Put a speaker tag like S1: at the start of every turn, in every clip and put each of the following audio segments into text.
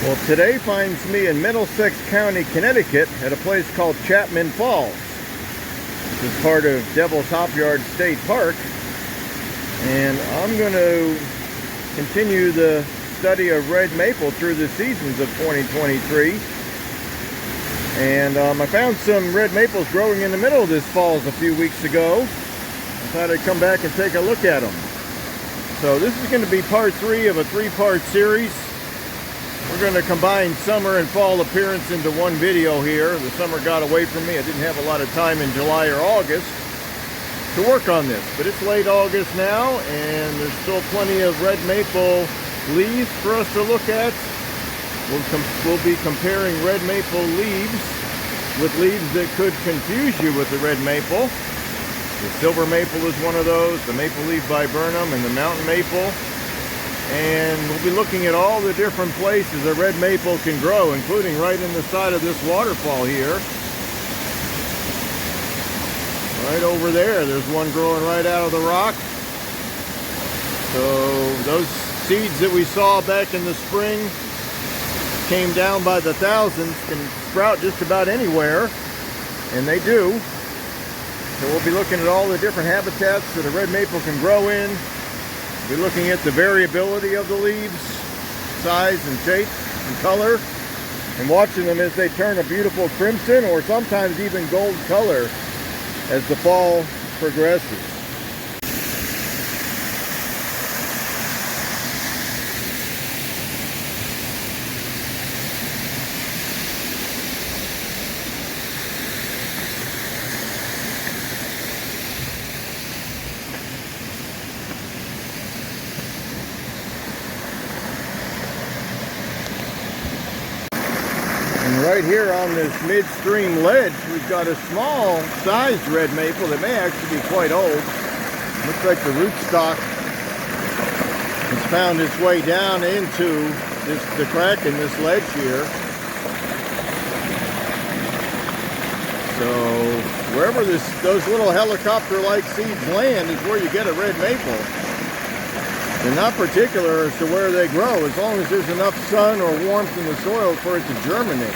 S1: Well, today finds me in Middlesex County, Connecticut at a place called Chapman Falls. This is part of Devil's Hop Yard State Park. And I'm going to continue the study of red maple through the seasons of 2023. And I found some red maples growing in the middle of this falls a few weeks ago. I thought I'd come back and take a look at them. So this is going to be part 3 of a 3-part series. We're going to combine summer and fall appearance into one video here. The summer got away from me. I didn't have a lot of time in July or August to work on this. But it's late August now, and there's still plenty of red maple leaves for us to look at. We'll be comparing red maple leaves with leaves that could confuse you with the red maple. The silver maple is one of those, the maple leaf viburnum, and the mountain maple. And we'll be looking at all the different places a red maple can grow, including right in the side of this waterfall here. Right over there, there's one growing right out of the rock. So those seeds that we saw back in the spring came down by the thousands, can sprout just about anywhere, and they do. So we'll be looking at all the different habitats that a red maple can grow in. We're looking at the variability of the leaves, size and shape and color, and watching them as they turn a beautiful crimson or sometimes even gold color as the fall progresses. And right here on this midstream ledge, we've got a small sized red maple that may actually be quite old. Looks like the rootstock has found its way down into the crack in this ledge here. So wherever those little helicopter-like seeds land is where you get a red maple. They're not particular as to where they grow, as long as there's enough sun or warmth in the soil for it to germinate.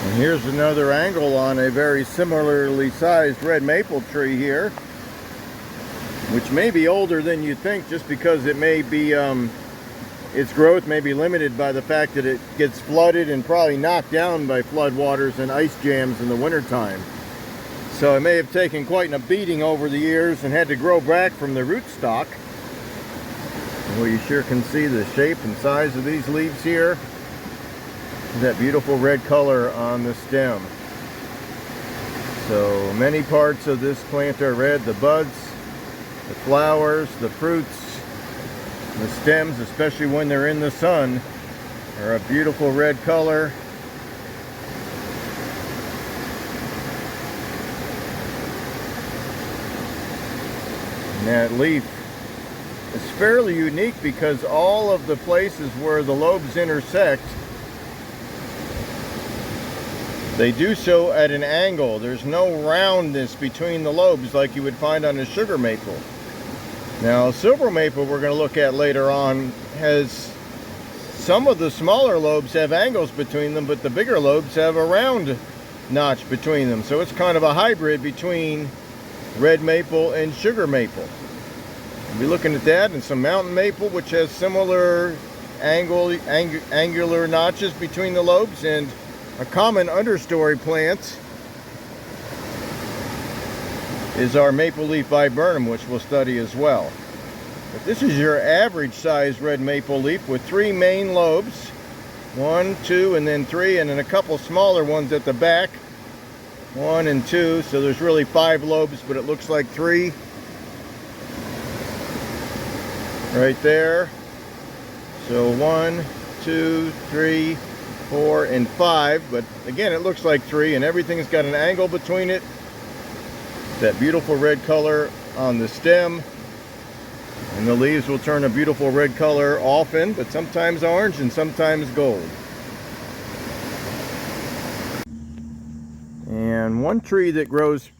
S1: And here's another angle on a very similarly sized red maple tree here, which may be older than you think, just because it may be, its growth may be limited by the fact that it gets flooded and probably knocked down by floodwaters and ice jams in the wintertime. So it may have taken quite a beating over the years and had to grow back from the rootstock. Well, you sure can see the shape and size of these leaves here. That beautiful red color on the stem. So many parts of this plant are red. The buds, the flowers, the fruits, the stems, especially when they're in the sun, are a beautiful red color. And that leaf is fairly unique because all of the places where the lobes intersect, they do so at an angle. There's no roundness between the lobes like you would find on a sugar maple. Now, silver maple we're going to look at later on has some of the smaller lobes have angles between them, but the bigger lobes have a round notch between them. So it's kind of a hybrid between red maple and sugar maple. We'll be looking at that, and some mountain maple, which has similar angular notches between the lobes, and a common understory plant is our maple leaf viburnum, which we'll study as well. But this is your average size red maple leaf with 3 main lobes, 1, 2, and then 3, and then a couple smaller ones at the back, 1 and 2. So there's really 5 lobes, but it looks like 3 right there. So 1, 2, 3, 4, and 5, but again it looks like 3, and everything's got an angle between it. That beautiful red color on the stem, and the leaves will turn a beautiful red color often, but sometimes orange and sometimes gold. And one tree that grows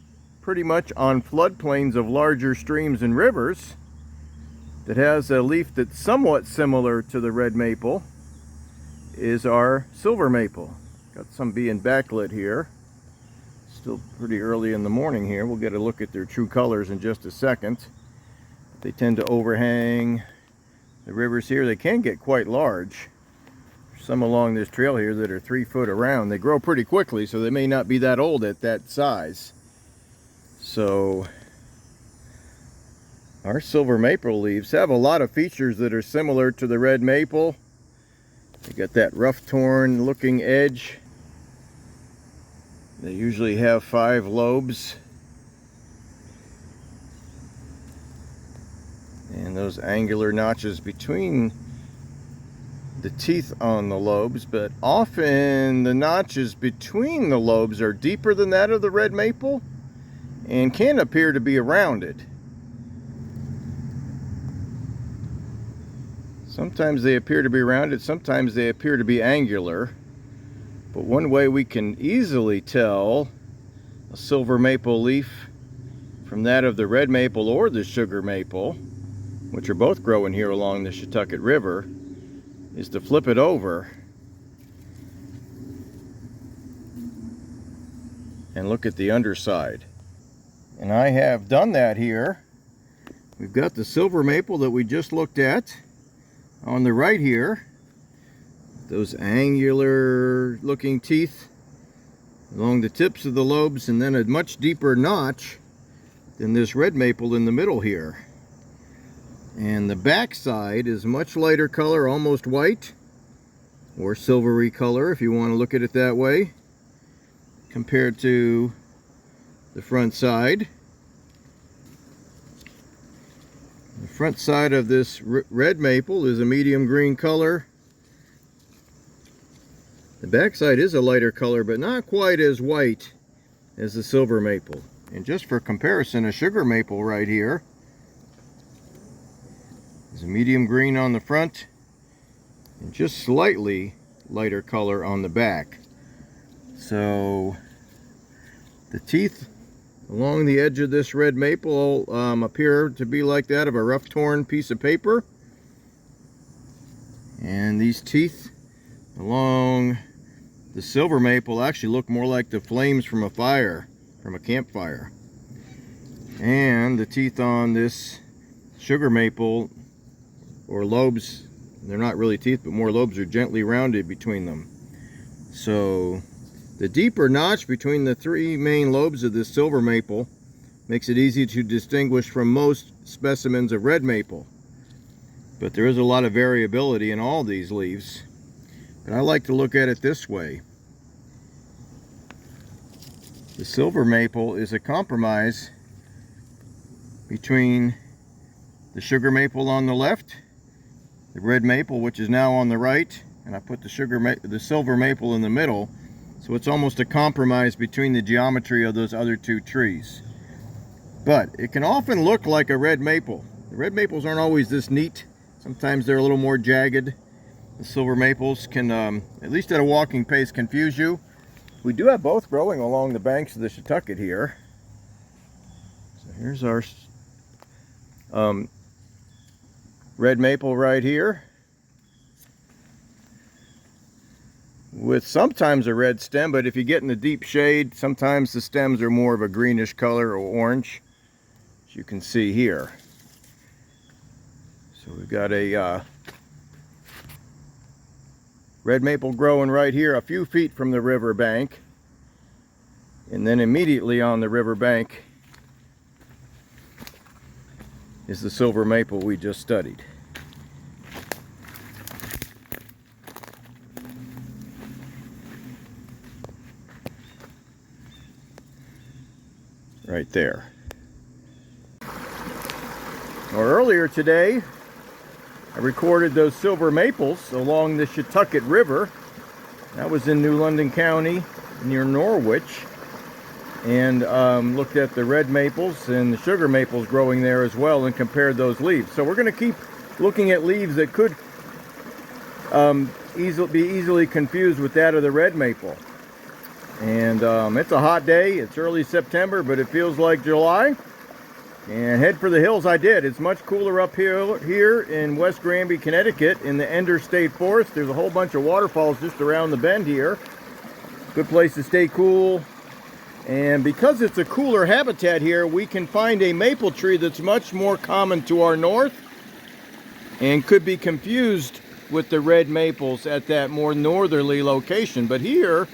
S1: pretty much on floodplains of larger streams and rivers that has a leaf that's somewhat similar to the red maple is our silver maple. Got some being backlit here. Still pretty early in the morning here. We'll get a look at their true colors in just a second. They tend to overhang the rivers here. They can get quite large. There's some along this trail here that are 3 foot around. They grow pretty quickly, so they may not be that old at that size. So our silver maple leaves have a lot of features that are similar to the red maple. They got that rough torn looking edge. They usually have 5 lobes. And those angular notches between the teeth on the lobes, but often the notches between the lobes are deeper than that of the red maple and can appear to be rounded. Sometimes they appear to be rounded, sometimes they appear to be angular. But one way we can easily tell a silver maple leaf from that of the red maple or the sugar maple, which are both growing here along the Shetucket River, is to flip it over and look at the underside. And I have done that here. We've got the silver maple that we just looked at on the right here. Those angular looking teeth along the tips of the lobes, and then a much deeper notch than this red maple in the middle here. And the back side is much lighter color, almost white, or silvery color if you want to look at it that way, compared to the front side. The front side of this red maple is a medium green color. The back side is a lighter color, but not quite as white as the silver maple. And just for comparison, a sugar maple right here is a medium green on the front and just slightly lighter color on the back. So the teeth along the edge of this red maple appear to be like that of a rough torn piece of paper. And these teeth along the silver maple actually look more like the flames from a fire, from a campfire. And the teeth on this sugar maple, or lobes, they're not really teeth, but more lobes, are gently rounded between them. So the deeper notch between the 3 main lobes of this silver maple makes it easy to distinguish from most specimens of red maple. But there is a lot of variability in all these leaves. And I like to look at it this way. The silver maple is a compromise between the sugar maple on the left, the red maple, which is now on the right, and I put the silver maple in the middle. So it's almost a compromise between the geometry of those other 2 trees. But it can often look like a red maple. The red maples aren't always this neat. Sometimes they're a little more jagged. The silver maples can, at least at a walking pace, confuse you. We do have both growing along the banks of the Shetucket here. So here's our red maple right here, with sometimes a red stem, but if you get in the deep shade, sometimes the stems are more of a greenish color or orange, as you can see here. So we've got a red maple growing right here a few feet from the river bank, and then immediately on the river bank is the silver maple we just studied. Right there. Or earlier today, I recorded those silver maples along the Shetucket River. That was in New London County near Norwich, and looked at the red maples and the sugar maples growing there as well and compared those leaves. So we're going to keep looking at leaves that could be easily confused with that of the red maple. And it's a hot day. It's early September, but it feels like July. And head for the hills I did. It's much cooler up here in West Granby, Connecticut in the Ender State Forest. There's a whole bunch of waterfalls just around the bend here. Good place to stay cool. And because it's a cooler habitat here, we can find a maple tree that's much more common to our north and could be confused with the red maples at that more northerly location. But here,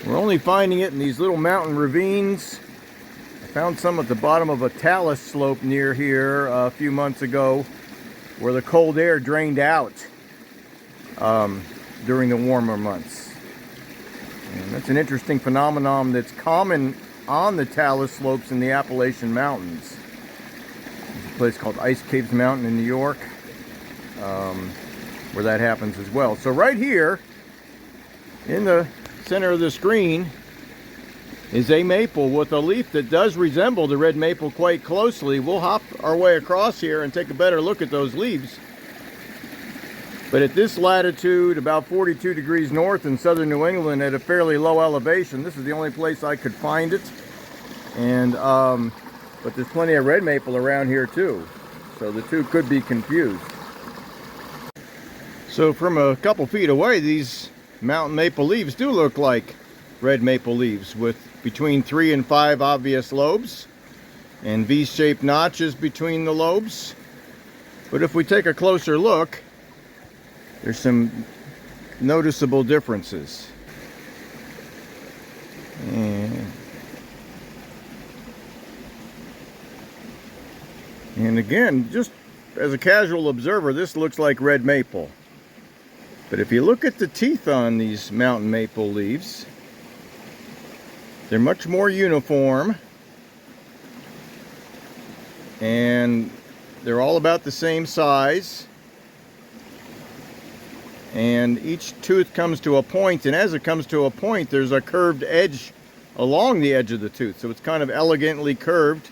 S1: we're only finding it in these little mountain ravines. I found some at the bottom of a talus slope near here a few months ago where the cold air drained out during the warmer months. And that's an interesting phenomenon that's common on the talus slopes in the Appalachian Mountains. There's a place called Ice Caves Mountain in New York where that happens as well. So right here in the center of the screen is a maple with a leaf that does resemble the red maple quite closely. We'll hop our way across here and take a better look at those leaves. But at this latitude, about 42 degrees north in southern New England at a fairly low elevation, this is the only place I could find it. And but there's plenty of red maple around here too. So the two could be confused. So from a couple feet away, these mountain maple leaves do look like red maple leaves with between 3 and 5 obvious lobes and V-shaped notches between the lobes. But if we take a closer look, there's some noticeable differences. And again, just as a casual observer, this looks like red maple. But if you look at the teeth on these mountain maple leaves, they're much more uniform, and they're all about the same size, and each tooth comes to a point, and as it comes to a point, there's a curved edge along the edge of the tooth, so it's kind of elegantly curved,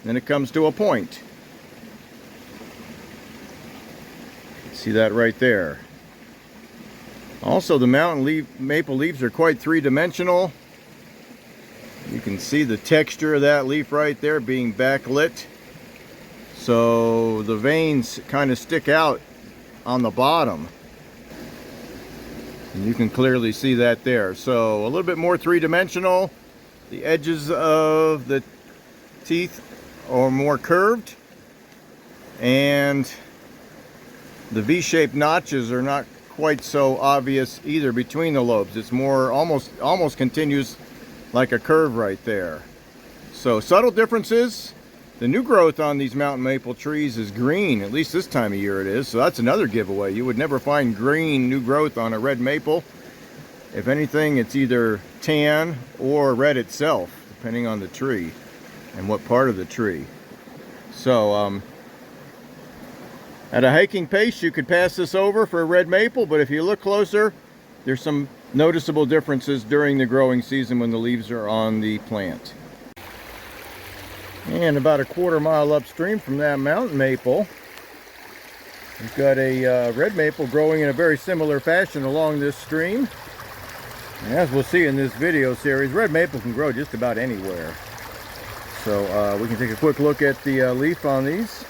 S1: then it comes to a point. See that right there. Also, the mountain maple leaves are quite three-dimensional. You can see the texture of that leaf right there being backlit. So the veins kind of stick out on the bottom. And you can clearly see that there. So a little bit more three-dimensional. The edges of the teeth are more curved. And the V-shaped notches are not quite so obvious either between the lobes. It's more almost continuous, like a curve right there. So subtle differences. The new growth on these mountain maple trees is green, at least this time of year it is. So that's another giveaway. You would never find green new growth on a red maple. If anything, it's either tan or red itself, depending on the tree and what part of the tree. So at a hiking pace, you could pass this over for a red maple, but if you look closer, there's some noticeable differences during the growing season when the leaves are on the plant. And about a quarter-mile upstream from that mountain maple, we've got a red maple growing in a very similar fashion along this stream. And as we'll see in this video series, red maple can grow just about anywhere. So we can take a quick look at the leaf on these.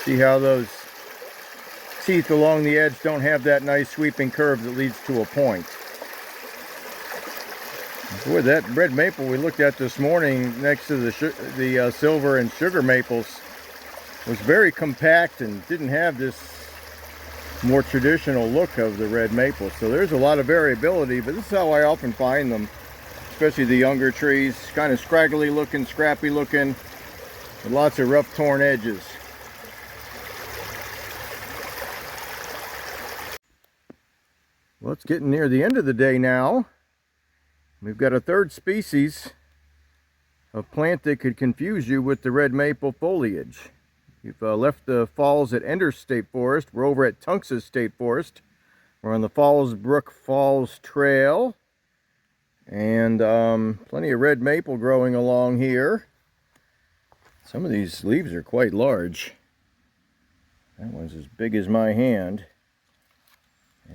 S1: See how those teeth along the edge don't have that nice sweeping curve that leads to a point. Boy, that red maple we looked at this morning next to the silver and sugar maples was very compact and didn't have this more traditional look of the red maple. So there's a lot of variability, but this is how I often find them, especially the younger trees, kind of scraggly looking, scrappy looking, with lots of rough torn edges. Well, it's getting near the end of the day now. We've got a third species of plant that could confuse you with the red maple foliage. You've left the falls at Ender State Forest. We're over at Tunx's State Forest. We're on the Fallsbrook Falls Trail. And plenty of red maple growing along here. Some of these leaves are quite large. That one's as big as my hand.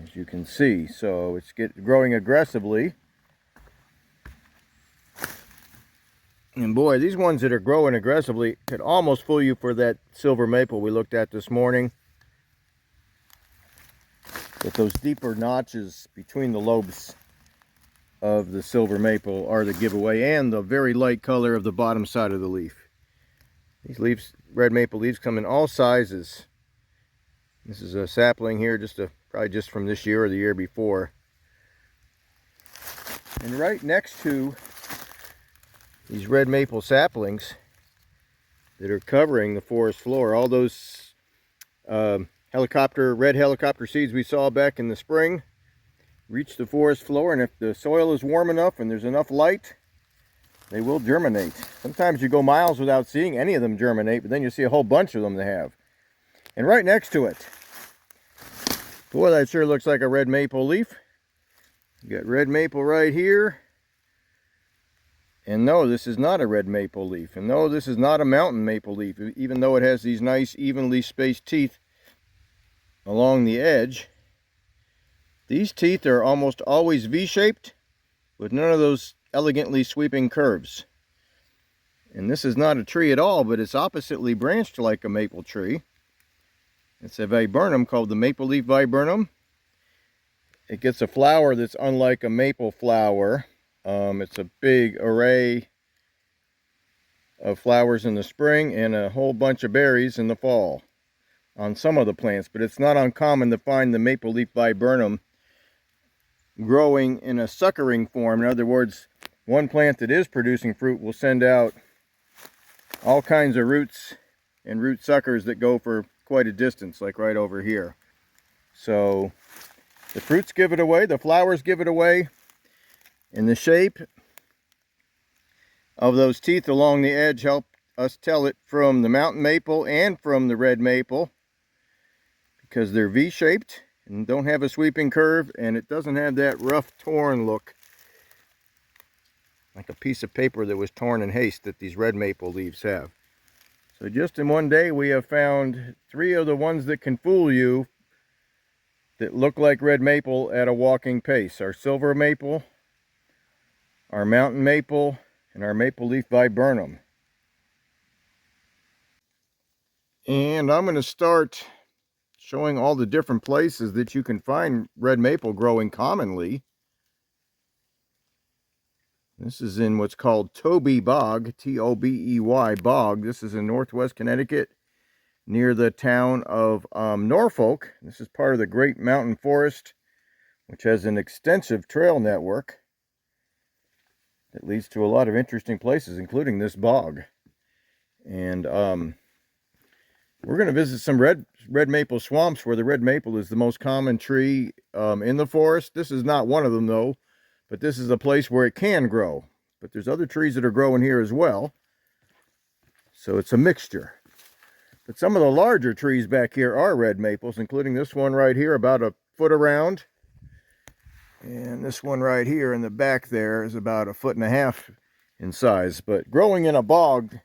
S1: as you can see. So it's growing aggressively. And boy, these ones that are growing aggressively could almost fool you for that silver maple we looked at this morning. But those deeper notches between the lobes of the silver maple are the giveaway, and the very light color of the bottom side of the leaf. These leaves, red maple leaves, come in all sizes. This is a sapling here, probably just from this year or the year before. And right next to these red maple saplings that are covering the forest floor, all those red helicopter seeds we saw back in the spring reach the forest floor, and if the soil is warm enough and there's enough light, they will germinate. Sometimes you go miles without seeing any of them germinate, but then you see a whole bunch of them they have. And right next to it, boy, that sure looks like a red maple leaf. You got red maple right here. And no, this is not a red maple leaf. And no, this is not a mountain maple leaf, even though it has these nice evenly spaced teeth along the edge. These teeth are almost always V-shaped with none of those elegantly sweeping curves. And this is not a tree at all, but it's oppositely branched like a maple tree. It's a viburnum called the maple leaf viburnum. It gets a flower that's unlike a maple flower. It's a big array of flowers in the spring and a whole bunch of berries in the fall on some of the plants, but it's not uncommon to find the maple leaf viburnum growing in a suckering form. In other words, one plant that is producing fruit will send out all kinds of roots and root suckers that go for quite a distance, like right over here. So the fruits give it away, the flowers give it away, and the shape of those teeth along the edge help us tell it from the mountain maple and from the red maple, because they're V-shaped and don't have a sweeping curve, and it doesn't have that rough, torn look like a piece of paper that was torn in haste that these red maple leaves have. So just in one day we have found 3 of the ones that can fool you that look like red maple at a walking pace. Our silver maple, our mountain maple, and our maple leaf viburnum. And I'm going to start showing all the different places that you can find red maple growing commonly. This is in what's called Toby Bog, T-O-B-E-Y Bog. This is in northwest Connecticut, near the town of Norfolk. This is part of the Great Mountain Forest, which has an extensive trail network that leads to a lot of interesting places, including this bog. And we're going to visit some red maple swamps where the red maple is the most common tree in the forest. This is not one of them, though, but this is a place where it can grow. But there's other trees that are growing here as well, so it's a mixture. But some of the larger trees back here are red maples, including this one right here, about a foot around. And this one right here in the back there is about 1.5 feet in size. But growing in a bog,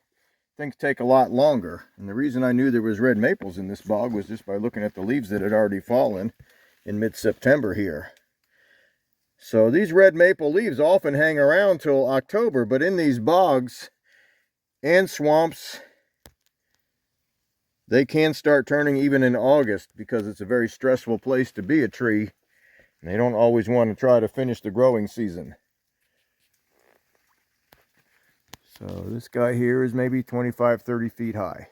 S1: things take a lot longer. And the reason I knew there was red maples in this bog was just by looking at the leaves that had already fallen in mid-September here. So these red maple leaves often hang around till October, but in these bogs and swamps, they can start turning even in August, because it's a very stressful place to be a tree. And they don't always want to try to finish the growing season. So this guy here is maybe 25-30 feet high.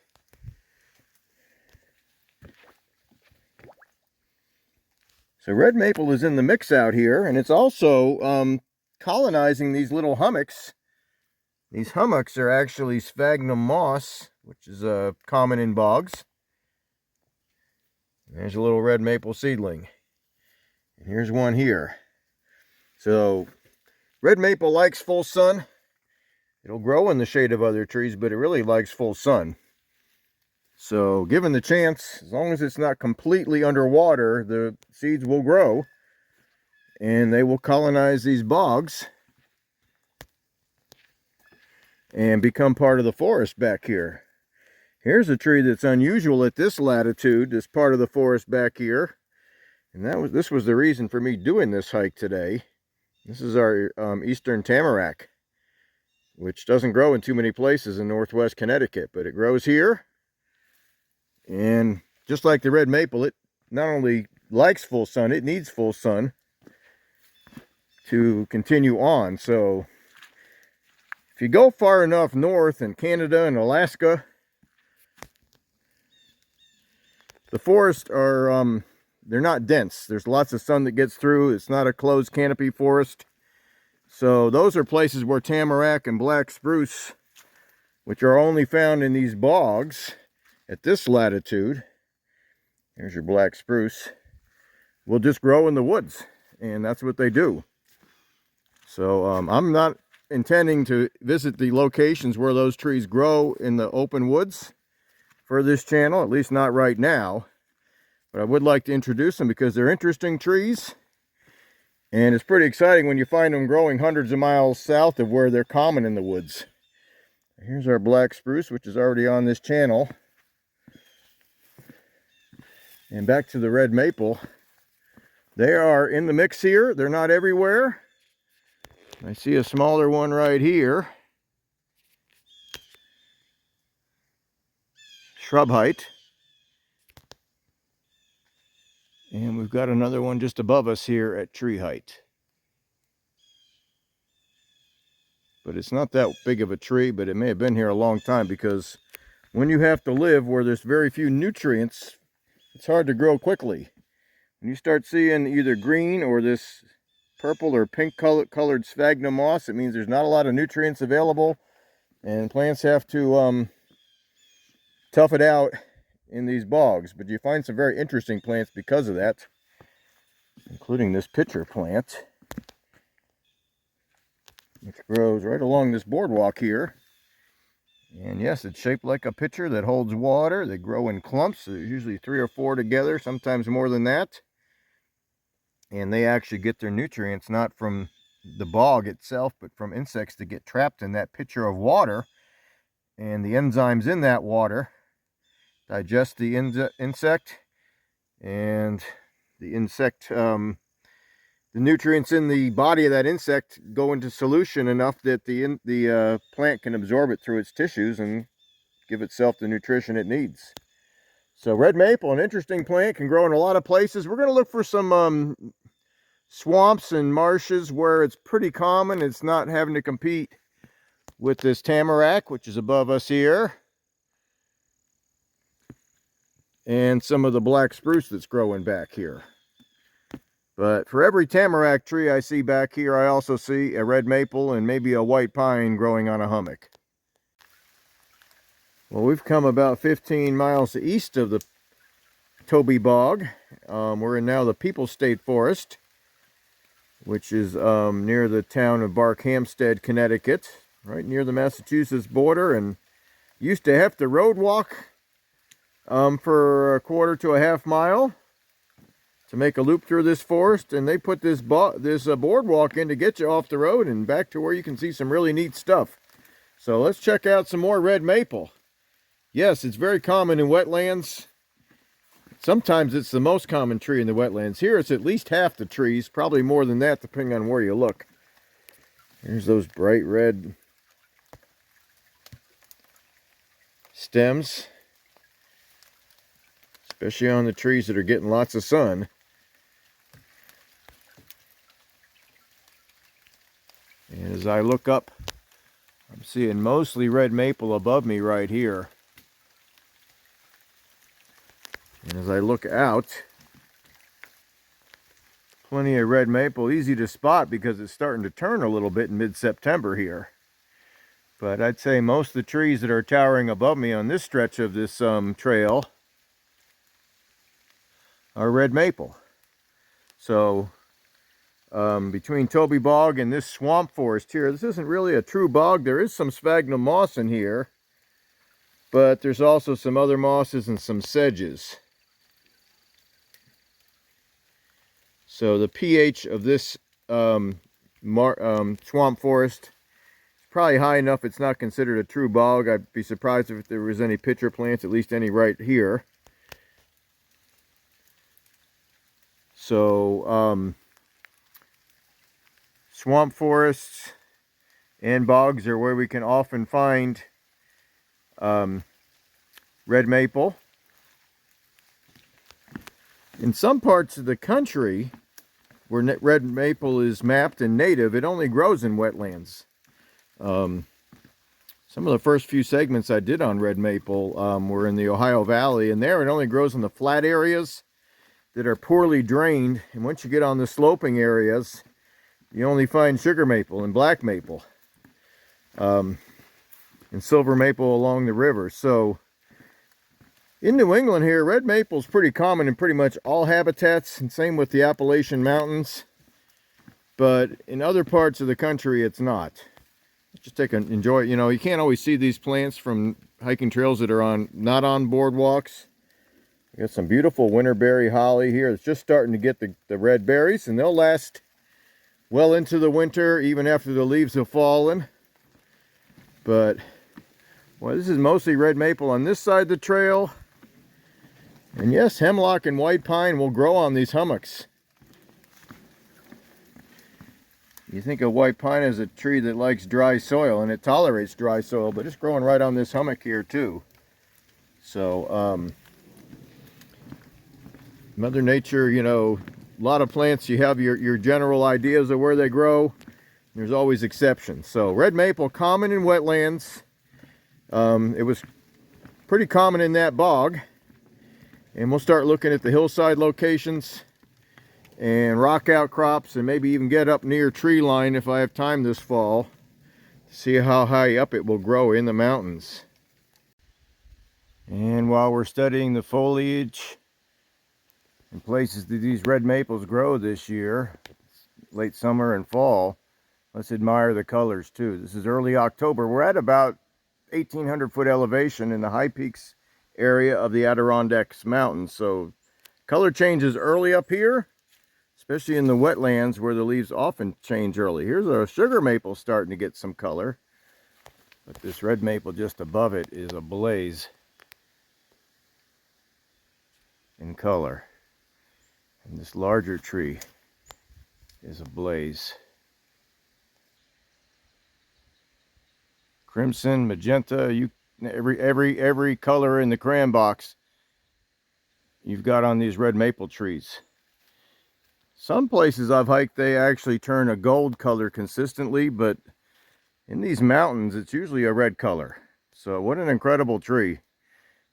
S1: So red maple is in the mix out here, and it's also colonizing these little hummocks. These hummocks are actually sphagnum moss, which is common in bogs. There's a little red maple seedling. And here's one here. So red maple likes full sun. It'll grow in the shade of other trees, but it really likes full sun. So given the chance, as long as it's not completely underwater, the seeds will grow and they will colonize these bogs and become part of the forest back here. Here's a tree that's unusual at this latitude, this part of the forest back here. And this was the reason for me doing this hike today. This is our eastern tamarack, which doesn't grow in too many places in northwest Connecticut, but it grows here. And just like the red maple, it not only likes full sun, it needs full sun to continue on. So if you go far enough north in Canada and Alaska, the forests are they're not dense. There's lots of sun that gets through. It's not a closed canopy forest. So those are places where tamarack and black spruce, which are only found in these bogs at this latitude, here's your black spruce, will just grow in the woods. And that's what they do. So I'm not intending to visit the locations where those trees grow in the open woods for this channel, at least not right now. But I would like to introduce them because they're interesting trees. And it's pretty exciting when you find them growing hundreds of miles south of where they're common in the woods. Here's our black spruce, which is already on this channel. And back to the red maple. They are in the mix here. They're not everywhere. I see a smaller one right here. Shrub height. And we've got another one just above us here at tree height. But it's not that big of a tree, but it may have been here a long time, because when you have to live where there's very few nutrients, it's hard to grow quickly. When you start seeing either green or this purple or pink colored sphagnum moss, it means there's not a lot of nutrients available, and plants have to tough it out in these bogs. But you find some very interesting plants because of that, including this pitcher plant, which grows right along this boardwalk here. And yes, it's shaped like a pitcher that holds water. They grow in clumps. There's usually 3 or 4 together, sometimes more than that. And they actually get their nutrients not from the bog itself, but from insects that get trapped in that pitcher of water. And the enzymes in that water digest the insect, and the insect, the nutrients in the body of that insect go into solution enough that the plant can absorb it through its tissues and give itself the nutrition it needs. So red maple, an interesting plant, can grow in a lot of places. We're going to look for some swamps and marshes where it's pretty common. It's not having to compete with this tamarack, which is above us here, and some of the black spruce that's growing back here. But for every tamarack tree I see back here, I also see a red maple and maybe a white pine growing on a hummock. Well, we've come about 15 miles east of the Toby Bog. We're in now the Peoples State Forest, which is near the town of Barkhamsted, Connecticut, right near the Massachusetts border, and used to have to road walk for a quarter to a half mile to make a loop through this forest, and they put this boardwalk in to get you off the road and back to where you can see some really neat stuff. So let's check out some more red maple. Yes, it's very common in wetlands. Sometimes it's the most common tree in the wetlands. Here it's at least half the trees, probably more than that depending on where you look. Here's those bright red stems, especially on the trees that are getting lots of sun. And as I look up, I'm seeing mostly red maple above me right here. And as I look out, plenty of red maple, easy to spot because it's starting to turn a little bit in mid-September here. But I'd say most of the trees that are towering above me on this stretch of this trail are red maple. So between Toby Bog and this swamp forest here, this isn't really a true bog. There is some sphagnum moss in here, but there's also some other mosses and some sedges. So the pH of this swamp forest is probably high enough it's not considered a true bog. I'd be surprised if there was any pitcher plants, at least any right here. So swamp forests and bogs are where we can often find red maple. In some parts of the country where red maple is mapped and native, it only grows in wetlands. Some of the first few segments I did on red maple were in the Ohio Valley, and there it only grows in the flat areas that are poorly drained. And once you get on the sloping areas, you only find sugar maple and black maple and silver maple along the river. So in New England here, red maple is pretty common in pretty much all habitats, and same with the Appalachian Mountains. But in other parts of the country, it's not. Just enjoy it. You know, you can't always see these plants from hiking trails that are not on boardwalks. We got some beautiful winterberry holly here. It's just starting to get the red berries, and they'll last well into the winter, even after the leaves have fallen. But, well, this is mostly red maple on this side of the trail. And yes, hemlock and white pine will grow on these hummocks. You think of white pine as a tree that likes dry soil, and it tolerates dry soil, but it's growing right on this hummock here too. So, Mother Nature, you know, a lot of plants, you have your general ideas of where they grow. There's always exceptions. So, red maple, common in wetlands. It was pretty common in that bog. And we'll start looking at the hillside locations and rock outcrops, and maybe even get up near tree line if I have time this fall to see how high up it will grow in the mountains. And while we're studying the foliage and places that these red maples grow this year, late summer and fall, let's admire the colors too. This is early October. We're at about 1,800 foot elevation in the high peaks area of the Adirondacks Mountains. So color changes early up here, especially in the wetlands where the leaves often change early. Here's a sugar maple starting to get some color, but this red maple just above it is ablaze in color. And this larger tree is ablaze. Crimson, magenta, every color in the crayon box you've got on these red maple trees. Some places I've hiked, they actually turn a gold color consistently, but in these mountains, it's usually a red color. So what an incredible tree.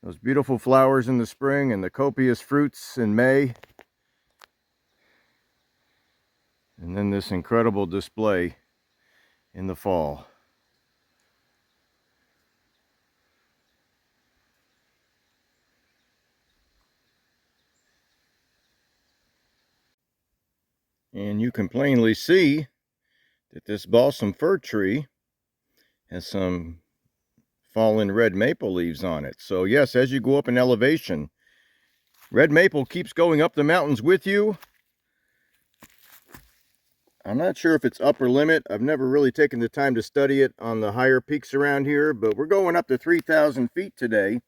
S1: Those beautiful flowers in the spring and the copious fruits in May. And then this incredible display in the fall. And you can plainly see that this balsam fir tree has some fallen red maple leaves on it. So yes, as you go up in elevation, red maple keeps going up the mountains with you. I'm not sure if it's upper limit. I've never really taken the time to study it on the higher peaks around here, but we're going up to 3,000 feet today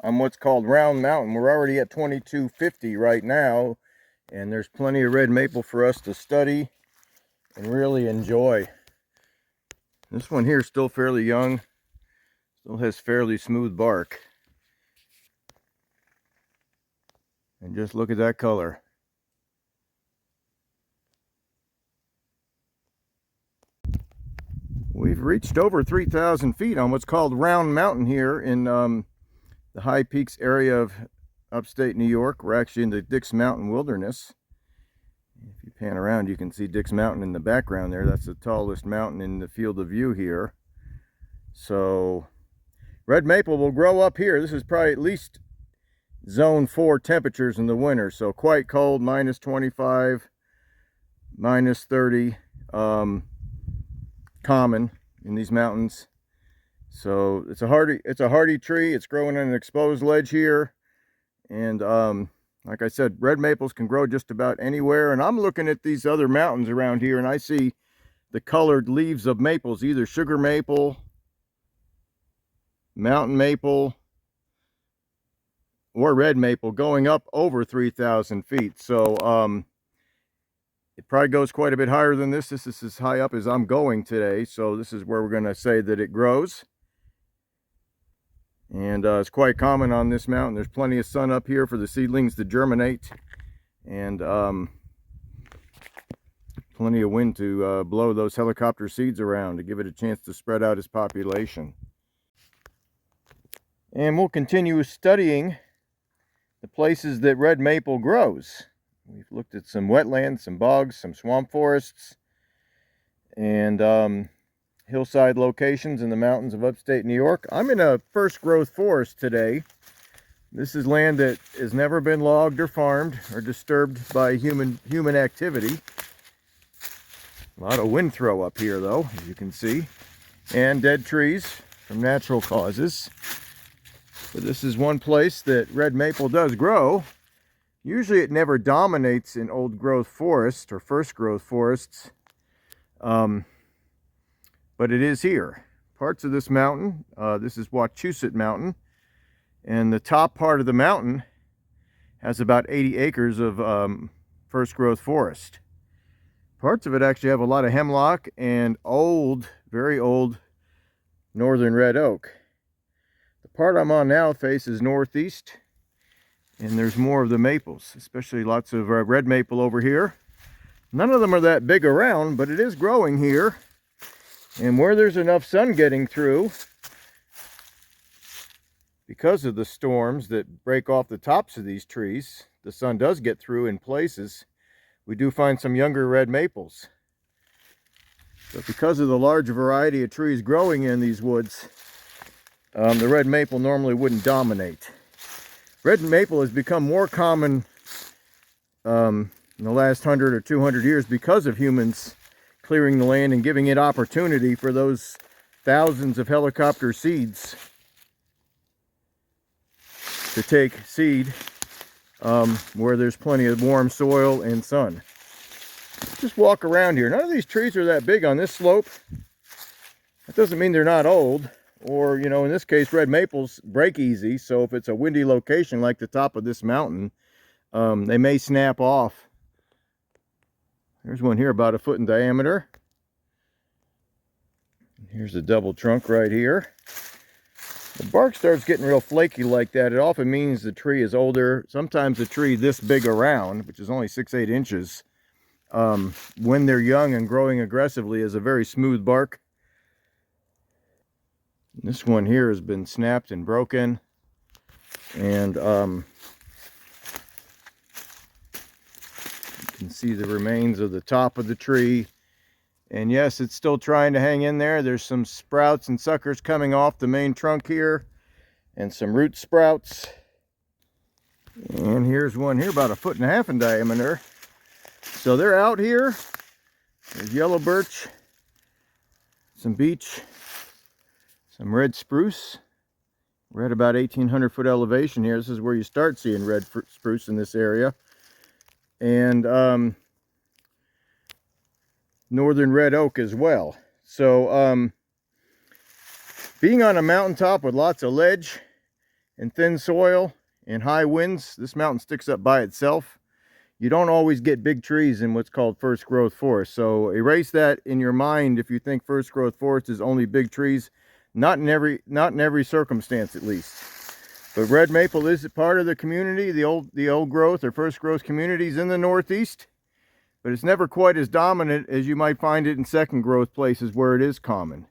S1: on what's called Round Mountain. We're already at 2250 right now, and there's plenty of red maple for us to study and really enjoy. This one here is still fairly young, still has fairly smooth bark. And just look at that color. We've reached over 3,000 feet on what's called Round Mountain here in the High Peaks area of upstate New York. We're actually in the Dix Mountain Wilderness. If you pan around, you can see Dix Mountain in the background there. That's the tallest mountain in the field of view here. So red maple will grow up here. This is probably at least zone 4 temperatures in the winter. So quite cold, minus 25, minus 30. Common in these mountains. So it's a hardy tree. It's growing on an exposed ledge here, and like I said, red maples can grow just about anywhere. And I'm looking at these other mountains around here, and I see the colored leaves of maples, either sugar maple, mountain maple, or red maple, going up over 3,000 feet. So It probably goes quite a bit higher than this. This is as high up as I'm going today, so this is where we're going to say that it grows. And it's quite common on this mountain. There's plenty of sun up here for the seedlings to germinate, and plenty of wind to blow those helicopter seeds around to give it a chance to spread out its population. And we'll continue studying the places that red maple grows. We've looked at some wetlands, some bogs, some swamp forests, and hillside locations in the mountains of upstate New York. I'm in a first growth forest today. This is land that has never been logged or farmed or disturbed by human activity. A lot of wind throw up here though, as you can see, and dead trees from natural causes. But this is one place that red maple does grow. Usually it never dominates in old growth forests or first growth forests, but it is here. Parts of this mountain, this is Wachusett Mountain, and the top part of the mountain has about 80 acres of first growth forest. Parts of it actually have a lot of hemlock and old, very old northern red oak. The part I'm on now faces northeast, and there's more of the maples, especially lots of red maple over here. None of them are that big around, but it is growing here. And where there's enough sun getting through, because of the storms that break off the tops of these trees, the sun does get through in places. We do find some younger red maples. But because of the large variety of trees growing in these woods, the red maple normally wouldn't dominate. Red maple has become more common in the last 100 or 200 years because of humans clearing the land and giving it opportunity for those thousands of helicopter seeds to take seed where there's plenty of warm soil and sun. Just walk around here. None of these trees are that big on this slope. That doesn't mean they're not old. Or, you know, in this case, red maples break easy, so if it's a windy location like the top of this mountain, they may snap off. There's one here about 1 foot in diameter. Here's a double trunk right here. The bark starts getting real flaky like that. It often means the tree is older. Sometimes a tree this big around, which is only 6-8 inches, when they're young and growing aggressively, is a very smooth bark. This one here has been snapped and broken, and you can see the remains of the top of the tree. And yes, it's still trying to hang in there. There's some sprouts and suckers coming off the main trunk here, and some root sprouts. And here's one here about 1.5 foot in diameter. So they're out here. There's yellow birch, some beech, some red spruce. We're at about 1,800 foot elevation here. This is where you start seeing red spruce in this area. And northern red oak as well. So being on a mountaintop with lots of ledge and thin soil and high winds, this mountain sticks up by itself. You don't always get big trees in what's called first growth forest. So erase that in your mind if you think first growth forest is only big trees. Not in every circumstance, at least. But red maple is a part of the community, the old growth or first growth communities in the Northeast. But it's never quite as dominant as you might find it in second growth places where it is common.